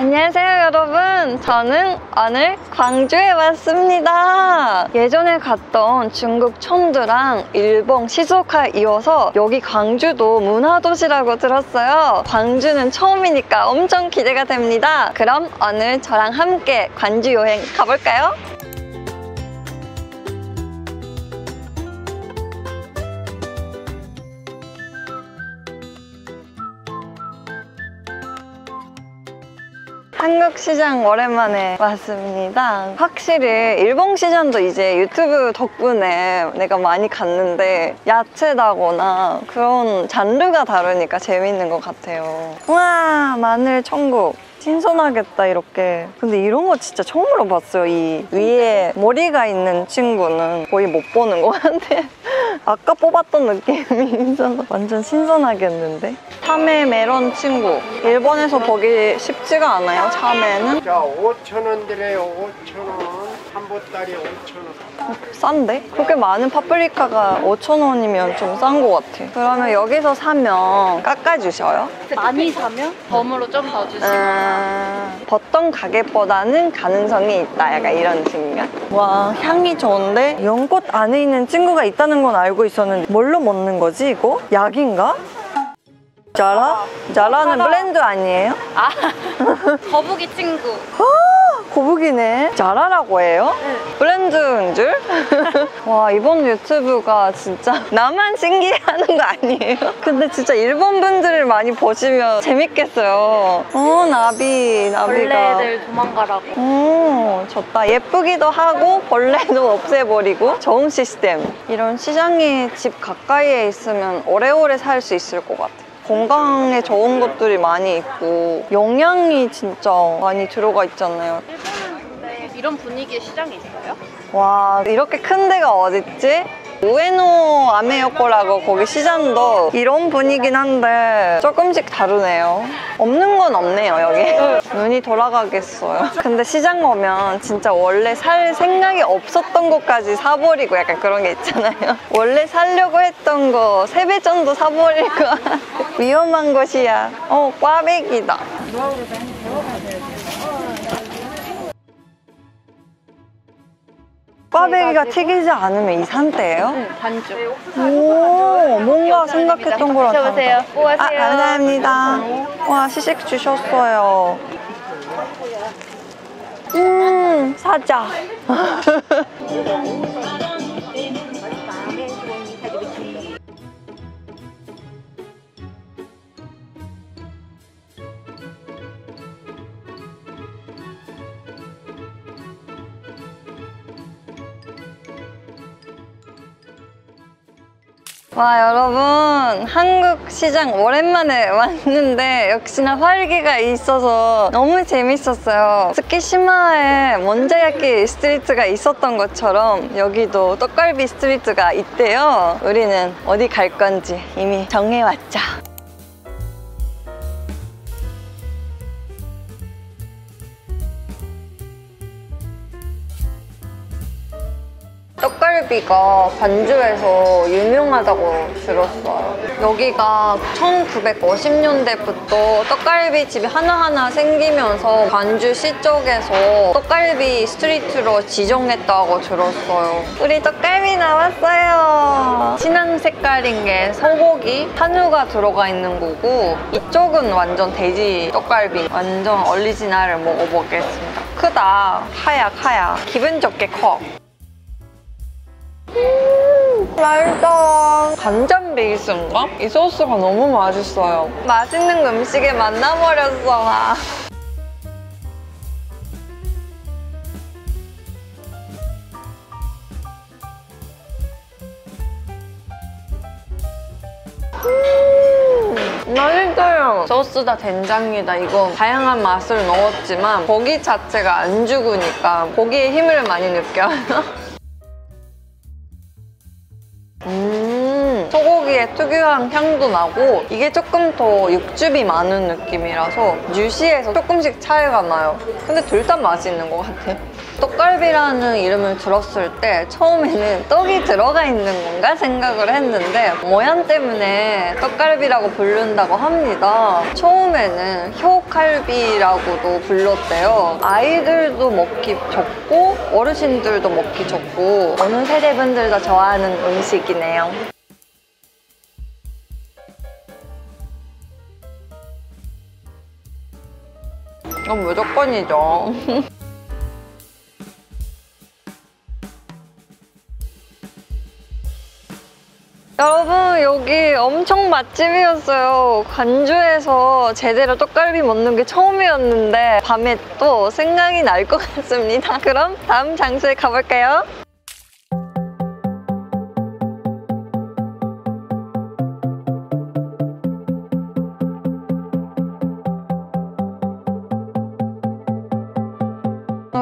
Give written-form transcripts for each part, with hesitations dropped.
안녕하세요 여러분, 저는 오늘 광주에 왔습니다. 예전에 갔던 중국 청두랑 일본 시즈오카 이어서 여기 광주도 문화도시라고 들었어요. 광주는 처음이니까 엄청 기대가 됩니다. 그럼 오늘 저랑 함께 광주 여행 가볼까요? 한국 시장 오랜만에 왔습니다. 확실히 일본 시장도 이제 유튜브 덕분에 내가 많이 갔는데 야채다거나 그런 장르가 다르니까 재밌는 것 같아요. 우와, 마늘 천국. 신선하겠다 이렇게. 근데 이런 거 진짜 처음으로 봤어요. 이 위에 머리가 있는 친구는 거의 못 보는 것 같아. 아까 뽑았던 느낌이 있어서 완전 신선하겠는데? 참외 메론 친구. 일본에서 보기 쉽지가 않아요, 참외는. 자, 5,000원 드려요. 5,000원. 한 보따리 5,000원. 싼데? 그렇게 많은 파프리카가 5,000원이면 좀 싼 것 같아. 그러면 여기서 사면 깎아주셔요? 많이 사면 덤으로 좀 더 주시고. 보통 가격보다는 가능성이 있다. 약간 이런 느낌인가? 와, 향이 좋은데? 연꽃 안에 있는 친구가 있다는 건 알고 있었는데 뭘로 먹는 거지, 이거? 약인가? 자라? 자라는 브랜드 아니에요? 아, 거북이 친구. 거북이네. 자라라고 해요? 네. 브랜드인 줄? 와, 이번 유튜브가 진짜 나만 신기해하는 거 아니에요? 근데 진짜 일본 분들을 많이 보시면 재밌겠어요. 나비가. 벌레들 도망가라고. 좋다. 예쁘기도 하고 벌레도 없애버리고 좋은 시스템. 이런 시장이 집 가까이에 있으면 오래오래 살 수 있을 것 같아. 건강에 좋은 것들이 많이 있고 영양이 진짜 많이 들어가 있잖아요. 일본은 근데 이런 분위기의 시장이 있어요? 와, 이렇게 큰 데가 어딨지? 우에노 아메요코라고 거기 시장도 이런 분위긴 한데 조금씩 다르네요. 없는 건 없네요, 여기. 눈이 돌아가겠어요. 근데 시장 오면 진짜 원래 살 생각이 없었던 것까지 사버리고 약간 그런 게 있잖아요. 원래 사려고 했던 거 3배 정도 사버릴 거 같아. 위험한 곳이야. 꽈배기다. 꽈배기가 튀기지 않으면 이 상태예요? 응, 반죽. 오, 뭔가 생각했던 거랑 다르다. 드셔보세요. 고하세요. 감사합니다. 와, 시식 주셨어요. 사자. 와, 여러분, 한국 시장 오랜만에 왔는데 역시나 활기가 있어서 너무 재밌었어요. 스키시마에 먼자야끼 스트리트가 있었던 것처럼 여기도 떡갈비 스트리트가 있대요. 우리는 어디 갈 건지 이미 정해왔죠. 떡갈비가 관주에서 유명하다고 들었어요. 여기가 1950년대부터 떡갈비 집이 하나하나 생기면서 관주시 쪽에서 떡갈비 스트리트로 지정했다고 들었어요. 우리 떡갈비 나왔어요. 진한 색깔인 게 소고기, 한우가 들어가 있는 거고 이쪽은 완전 돼지 떡갈비. 완전 오리지널을 먹어보겠습니다. 크다. 하얗. 기분 좋게 커. 맛있다. 간장 베이스인가? 이 소스가 너무 맛있어요. 맛있는 음식에 만나버렸어. 맛있어요. 소스다 된장이다. 이거 다양한 맛을 넣었지만 고기 자체가 안 죽으니까 고기의 힘을 많이 느껴요. 소고기의 특유한 향도 나고 이게 조금 더 육즙이 많은 느낌이라서 주시에서 조금씩 차이가 나요. 근데 둘 다 맛있는 것 같아. 떡갈비라는 이름을 들었을 때 처음에는 떡이 들어가 있는 건가 생각을 했는데 모양 때문에 떡갈비라고 부른다고 합니다. 처음에는 효갈비라고도 불렀대요. 아이들도 먹기 좋고 어르신들도 먹기 좋고 어느 세대분들 다 좋아하는 음식이네요. 이건 무조건이죠. 여러분 여기 엄청 맛집이었어요. 관주에서 제대로 떡갈비 먹는 게 처음이었는데 밤에 또 생각이 날 것 같습니다. 그럼 다음 장소에 가볼까요?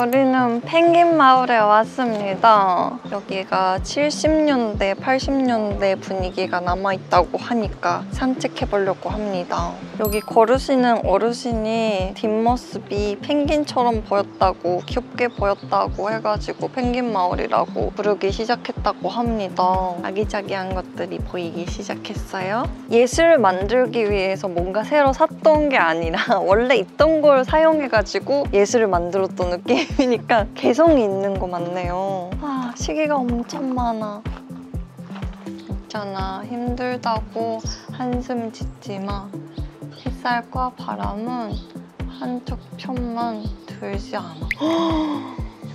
우리는 펭귄 마을에 왔습니다. 여기가 70년대, 80년대 분위기가 남아있다고 하니까 산책해보려고 합니다. 여기 걸으시는 어르신이 뒷모습이 펭귄처럼 보였다고, 귀엽게 보였다고 해가지고 펭귄 마을이라고 부르기 시작했다고 합니다. 아기자기한 것들이 보이기 시작했어요. 예술을 만들기 위해서 뭔가 새로 샀던 게 아니라 원래 있던 걸 사용해가지고 예술을 만들었던 느낌. 이니까 개성이 있는 거 맞네요. 아, 시계가 엄청 많아. 있잖아, 힘들다고 한숨 짓지 마. 햇살과 바람은 한쪽 편만 들지 않아.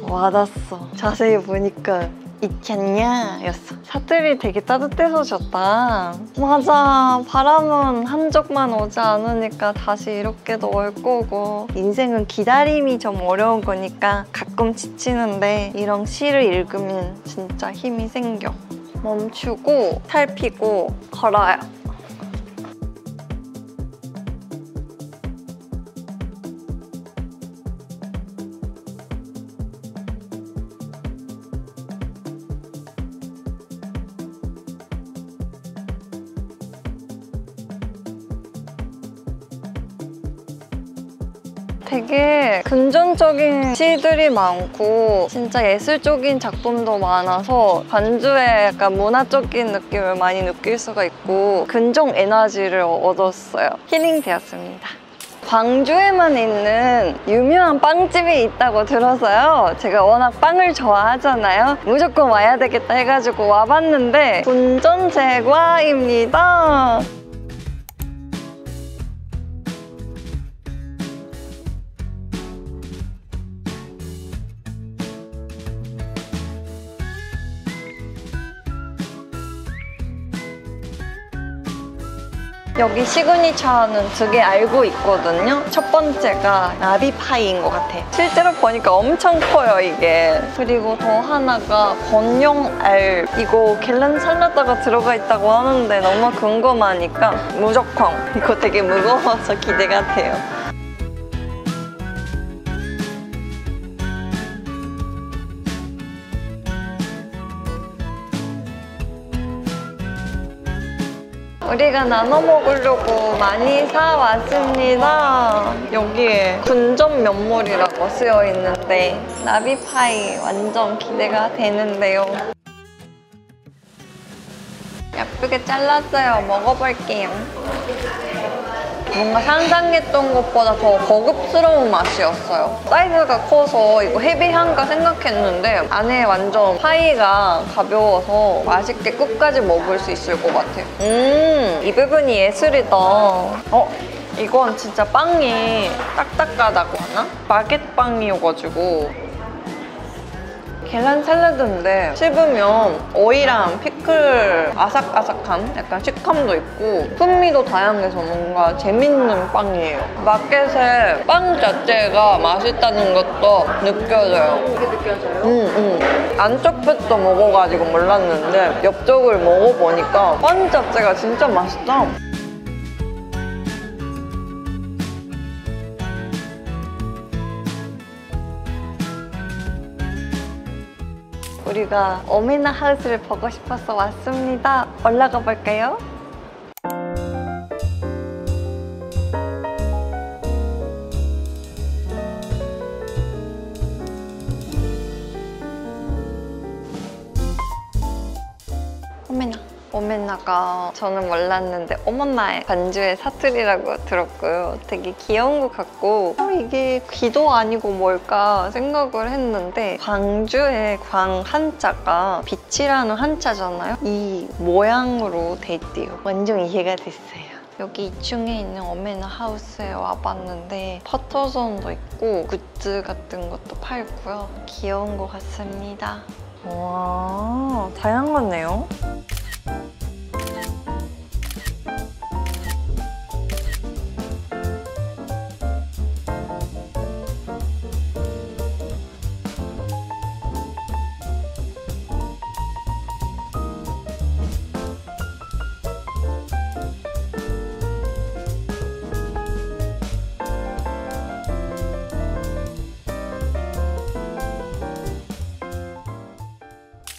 와닿았어. 자세히 보니까 있겠냐? 였어. 사투리 되게 따뜻해서 좋다. 맞아. 바람은 한쪽만 오지 않으니까 다시 이렇게도 올 거고 인생은 기다림이 좀 어려운 거니까 가끔 지치는데 이런 시를 읽으면 진짜 힘이 생겨. 멈추고 살피고 걸어요. 되게 금전적인 시들이 많고 진짜 예술적인 작품도 많아서 관주의 약간 문화적인 느낌을 많이 느낄 수가 있고 긍정 에너지를 얻었어요. 힐링되었습니다. 광주에만 있는 유명한 빵집이 있다고 들어서요. 제가 워낙 빵을 좋아하잖아요. 무조건 와야 되겠다 해가지고 와봤는데 분전제과입니다. 여기 시그니처는 두 개 알고 있거든요. 첫 번째가 나비파이인 것 같아. 실제로 보니까 엄청 커요, 이게. 그리고 더 하나가 건영알. 이거 갤런 샐러드가 들어가 있다고 하는데 너무 궁금하니까 무조건. 이거 되게 무거워서 기대가 돼요. 우리가 나눠 먹으려고 많이 사왔습니다. 여기에 군전 면물이라고 쓰여 있는데 나비파이 완전 기대가 되는데요. 예쁘게 잘랐어요. 먹어볼게요. 뭔가 상상했던 것보다 더 고급스러운 맛이었어요. 사이즈가 커서 이거 헤비한가 생각했는데 안에 완전 파이가 가벼워서 맛있게 끝까지 먹을 수 있을 것 같아요. 이 부분이 예술이다. 이건 진짜 빵이 딱딱하다고 하나? 바게트 빵이어가지고 계란 샐러드인데 씹으면 오이랑 피클 아삭아삭함? 약간 식감도 있고 풍미도 다양해서 뭔가 재밌는 빵이에요. 마켓에 빵 자체가 맛있다는 것도 느껴져요. 이게 느껴져요? 안쪽 끝도 먹어가지고 몰랐는데 옆쪽을 먹어보니까 빵 자체가 진짜 맛있다. 우리가 오메나 하우스를 보고 싶어서 왔습니다. 올라가 볼까요? 오메나가 저는 몰랐는데 엄마의 관주의 사투리라고 들었고요. 되게 귀여운 것 같고 이게 귀도 아니고 뭘까 생각을 했는데 광주의 광 한자가 빛이라는 한자잖아요. 이 모양으로 돼 있대요. 완전 이해가 됐어요. 여기 2층에 있는 오메나 하우스에 와봤는데 퍼터존도 있고 굿즈 같은 것도 팔고요. 귀여운 것 같습니다. 와, 다양하네요.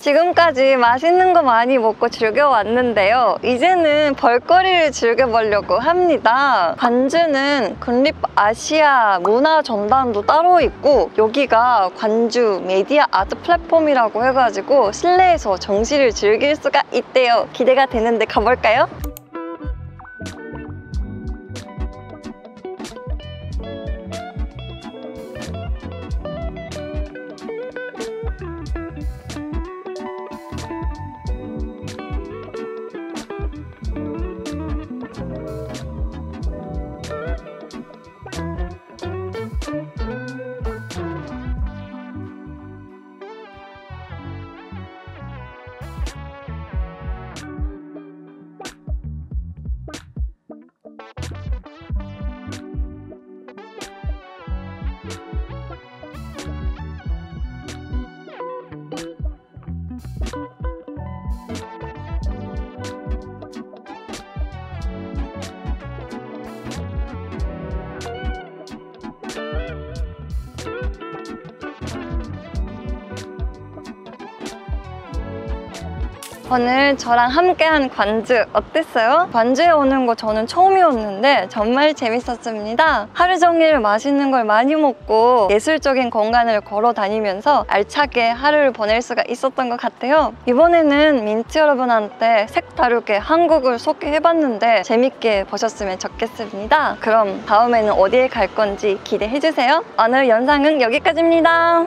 지금까지 맛있는 거 많이 먹고 즐겨왔는데요. 이제는 볼거리를 즐겨보려고 합니다. 관주는 국립아시아 문화전당도 따로 있고 여기가 관주 메디어 아트 플랫폼이라고 해가지고 실내에서 전시를 즐길 수가 있대요. 기대가 되는데 가볼까요? 오늘 저랑 함께한 관주 어땠어요? 관주에 오는 거 저는 처음이었는데 정말 재밌었습니다. 하루 종일 맛있는 걸 많이 먹고 예술적인 공간을 걸어 다니면서 알차게 하루를 보낼 수가 있었던 것 같아요. 이번에는 민트 여러분한테 색다르게 한국을 소개해봤는데 재밌게 보셨으면 좋겠습니다. 그럼 다음에는 어디에 갈 건지 기대해주세요. 오늘 영상은 여기까지입니다.